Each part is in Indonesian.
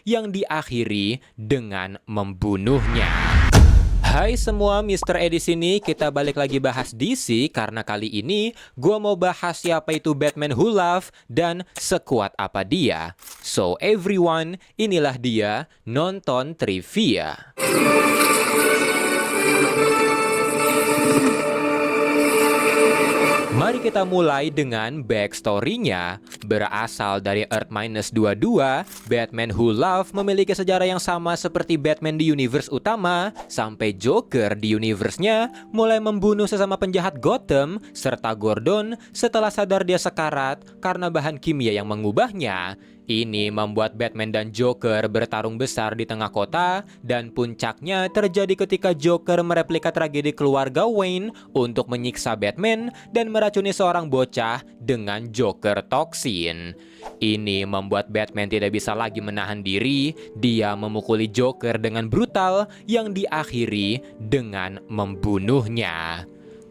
yang diakhiri dengan membunuhnya. Hai semua, Mr. E di sini. Kita balik lagi bahas DC karena kali ini gua mau bahas siapa itu Batman Who Laughs dan sekuat apa dia. So everyone, inilah dia nonton trivia. Mari kita mulai dengan backstory-nya. Berasal dari Earth-22, Batman Who Laughs memiliki sejarah yang sama seperti Batman di universe utama, sampai Joker di universe-nya mulai membunuh sesama penjahat Gotham serta Gordon setelah sadar dia sekarat karena bahan kimia yang mengubahnya. Ini membuat Batman dan Joker bertarung besar di tengah kota, dan puncaknya terjadi ketika Joker mereplika tragedi keluarga Wayne untuk menyiksa Batman dan meracuni seorang bocah dengan Joker Toxin. Ini membuat Batman tidak bisa lagi menahan diri, dia memukuli Joker dengan brutal yang diakhiri dengan membunuhnya.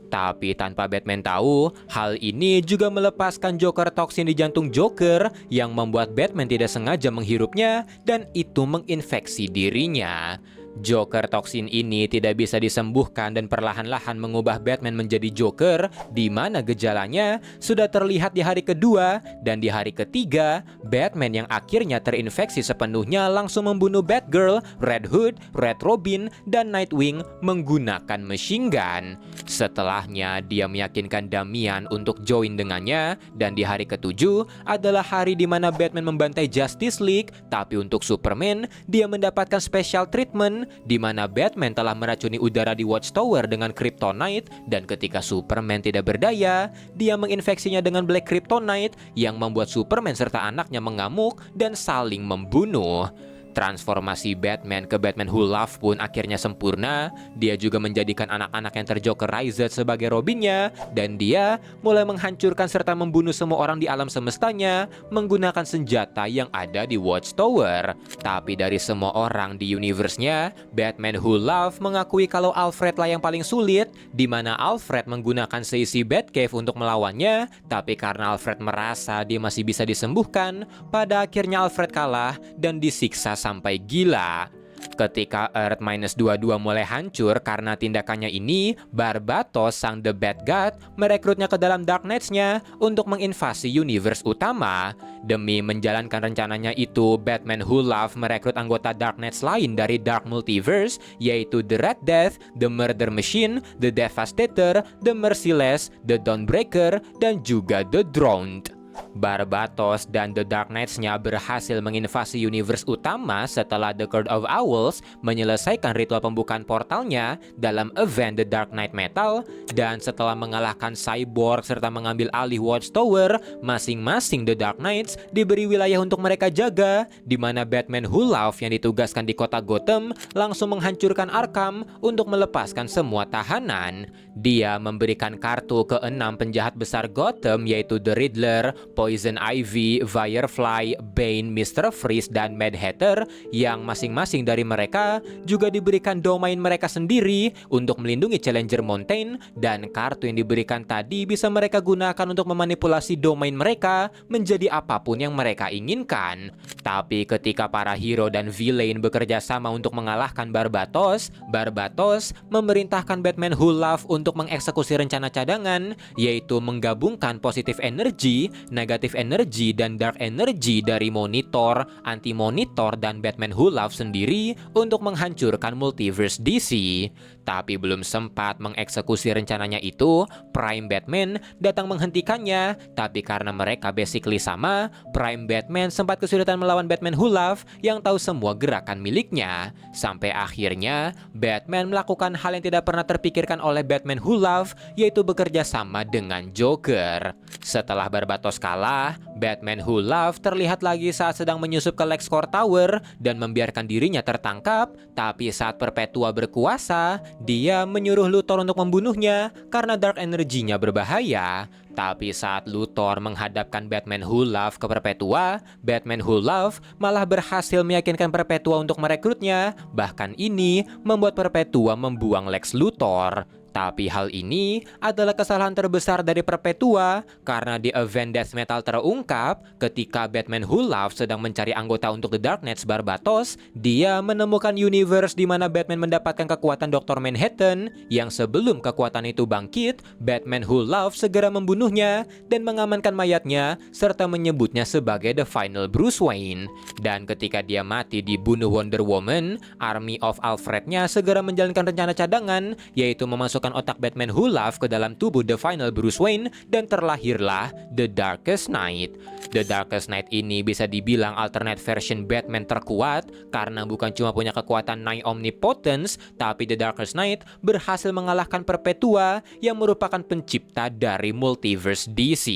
Tapi tanpa Batman tahu, hal ini juga melepaskan Joker Toxin di jantung Joker yang membuat Batman tidak sengaja menghirupnya dan itu menginfeksi dirinya. Joker Toxin ini tidak bisa disembuhkan dan perlahan-lahan mengubah Batman menjadi Joker, di mana gejalanya sudah terlihat di hari kedua, dan di hari ketiga, Batman yang akhirnya terinfeksi sepenuhnya langsung membunuh Batgirl, Red Hood, Red Robin, dan Nightwing menggunakan machine gun. Setelahnya, dia meyakinkan Damian untuk join dengannya, dan di hari ketujuh adalah hari di mana Batman membantai Justice League, tapi untuk Superman, dia mendapatkan special treatment di mana Batman telah meracuni udara di Watchtower dengan Kryptonite, dan ketika Superman tidak berdaya, dia menginfeksinya dengan Black Kryptonite yang membuat Superman serta anaknya mengamuk dan saling membunuh. Transformasi Batman ke Batman Who Laughs pun akhirnya sempurna. Dia juga menjadikan anak-anak yang terjokerized sebagai Robinnya, dan dia mulai menghancurkan serta membunuh semua orang di alam semestanya menggunakan senjata yang ada di Watchtower. Tapi dari semua orang di universe-nya, Batman Who Laughs mengakui kalau Alfred lah yang paling sulit, di mana Alfred menggunakan seisi Batcave untuk melawannya, tapi karena Alfred merasa dia masih bisa disembuhkan, pada akhirnya Alfred kalah dan disiksa sampai gila. Ketika Earth-22 mulai hancur karena tindakannya ini, Barbatos sang The Bat God merekrutnya ke dalam Dark Knights-nya untuk menginvasi universe utama. Demi menjalankan rencananya itu, Batman Who Laughs merekrut anggota Dark Knights lain dari Dark Multiverse, yaitu The Red Death, The Murder Machine, The Devastator, The Merciless, The Dawnbreaker, dan juga The Drowned. Barbatos dan The Dark Knights-nya berhasil menginvasi universe utama setelah The Court of Owls menyelesaikan ritual pembukaan portalnya dalam event The Dark Knight Metal, dan setelah mengalahkan Cyborg serta mengambil alih Watchtower, masing-masing The Dark Knights diberi wilayah untuk mereka jaga, di mana Batman Who Laughs yang ditugaskan di kota Gotham langsung menghancurkan Arkham untuk melepaskan semua tahanan. Dia memberikan kartu ke 6 penjahat besar Gotham, yaitu The Riddler, Poison Ivy, Firefly, Bane, Mr. Freeze, dan Mad Hatter, yang masing-masing dari mereka juga diberikan domain mereka sendiri untuk melindungi Challenger Mountain, dan kartu yang diberikan tadi bisa mereka gunakan untuk memanipulasi domain mereka menjadi apapun yang mereka inginkan. Tapi ketika para hero dan villain bekerja sama untuk mengalahkan Barbatos, Barbatos memerintahkan Batman Who Laughs untuk mengeksekusi rencana cadangan, yaitu menggabungkan positive energy, negative energy, dan dark energy dari Monitor, Anti-Monitor, dan Batman Who Laughs sendiri untuk menghancurkan multiverse DC. Tapi belum sempat mengeksekusi rencananya itu, Prime Batman datang menghentikannya. Tapi karena mereka basically sama, Prime Batman sempat kesulitan melawan Batman Who Laughs yang tahu semua gerakan miliknya. Sampai akhirnya, Batman melakukan hal yang tidak pernah terpikirkan oleh Batman Who Laughs, yaitu bekerja sama dengan Joker. Setelah Barbatos kalah, Batman Who Laughs terlihat lagi saat sedang menyusup ke LexCorp Tower dan membiarkan dirinya tertangkap. Tapi saat Perpetua berkuasa, dia menyuruh Luthor untuk membunuhnya karena dark energy-nya berbahaya. Tapi saat Luthor menghadapkan Batman Who Laughs ke Perpetua, Batman Who Laughs malah berhasil meyakinkan Perpetua untuk merekrutnya. Bahkan ini membuat Perpetua membuang Lex Luthor. Tapi hal ini adalah kesalahan terbesar dari Perpetua karena di event Death Metal terungkap ketika Batman Who Laughs sedang mencari anggota untuk The Dark Knights Barbatos, dia menemukan universe di mana Batman mendapatkan kekuatan Dr. Manhattan yang sebelum kekuatan itu bangkit, Batman Who Laughs segera membunuhnya dan mengamankan mayatnya serta menyebutnya sebagai The Final Bruce Wayne. Dan ketika dia mati dibunuh Wonder Woman, Army of Alfred-nya segera menjalankan rencana cadangan, yaitu memasukkan otak Batman Who Laughs ke dalam tubuh The Final Bruce Wayne dan terlahirlah The Darkest Knight. The Darkest Knight ini bisa dibilang alternate version Batman terkuat karena bukan cuma punya kekuatan Nigh Omnipotence, tapi The Darkest Knight berhasil mengalahkan Perpetua yang merupakan pencipta dari multiverse DC.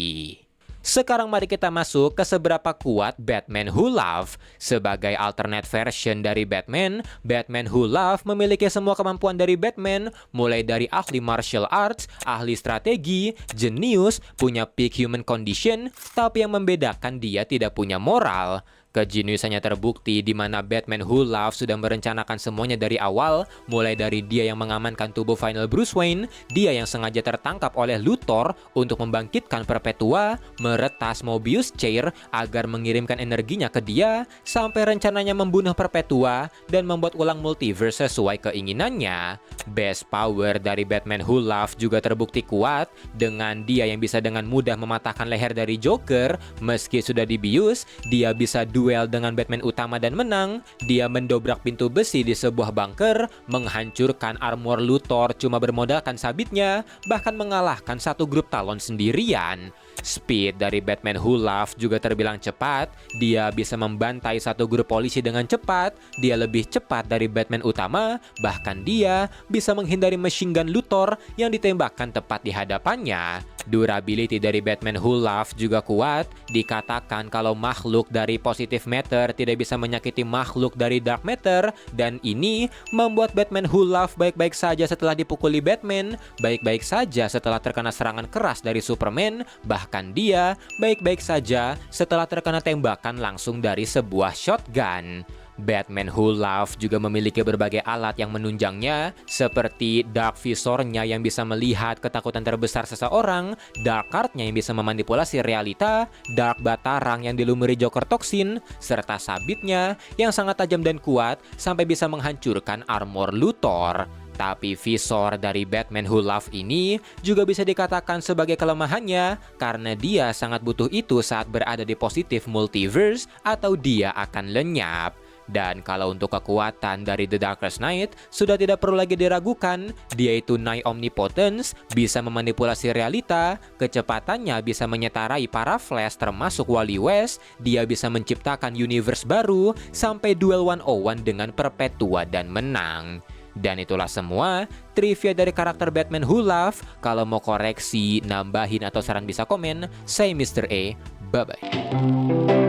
Sekarang mari kita masuk ke seberapa kuat Batman Who Laughs. Sebagai alternate version dari Batman, Batman Who Laughs memiliki semua kemampuan dari Batman, mulai dari ahli martial arts, ahli strategi, jenius, punya peak human condition, tapi yang membedakan dia tidak punya moral. Kejeniusannya terbukti di mana Batman Who Laughs sudah merencanakan semuanya dari awal, mulai dari dia yang mengamankan tubuh Final Bruce Wayne, dia yang sengaja tertangkap oleh Luthor untuk membangkitkan Perpetua, meretas Mobius Chair agar mengirimkan energinya ke dia, sampai rencananya membunuh Perpetua dan membuat ulang multiverse sesuai keinginannya. Best power dari Batman Who Laughs juga terbukti kuat, dengan dia yang bisa dengan mudah mematahkan leher dari Joker, meski sudah dibius, dia bisa duel dengan Batman utama dan menang. Dia mendobrak pintu besi di sebuah bunker, menghancurkan armor Luthor cuma bermodalkan sabitnya, bahkan mengalahkan satu grup Talon sendirian. Speed dari Batman Who Laughs juga terbilang cepat. Dia bisa membantai satu grup polisi dengan cepat. Dia lebih cepat dari Batman utama, bahkan dia bisa menghindari machine gun Luthor yang ditembakkan tepat di hadapannya. Durability dari Batman Who Laughs juga kuat. Dikatakan kalau makhluk dari positive matter tidak bisa menyakiti makhluk dari dark matter, dan ini membuat Batman Who Laughs baik-baik saja setelah dipukuli Batman, baik-baik saja setelah terkena serangan keras dari Superman, bahkan dia baik-baik saja setelah terkena tembakan langsung dari sebuah shotgun. Batman Who Laughs juga memiliki berbagai alat yang menunjangnya, seperti Dark Visornya yang bisa melihat ketakutan terbesar seseorang, Dark Card-nya yang bisa memanipulasi realita, Dark Batarang yang dilumuri Joker Toxin, serta sabitnya yang sangat tajam dan kuat sampai bisa menghancurkan armor Luthor. Tapi visor dari Batman Who Laughs ini juga bisa dikatakan sebagai kelemahannya karena dia sangat butuh itu saat berada di positive multiverse atau dia akan lenyap. Dan kalau untuk kekuatan dari The Darkest Knight, sudah tidak perlu lagi diragukan, dia itu Nigh Omnipotence, bisa memanipulasi realita, kecepatannya bisa menyetarai para Flash termasuk Wally West, dia bisa menciptakan universe baru, sampai duel 101 dengan Perpetua dan menang. Dan itulah semua trivia dari karakter Batman Who Laughs. Kalau mau koreksi, nambahin, atau saran bisa komen. Saya Mr. A, bye-bye.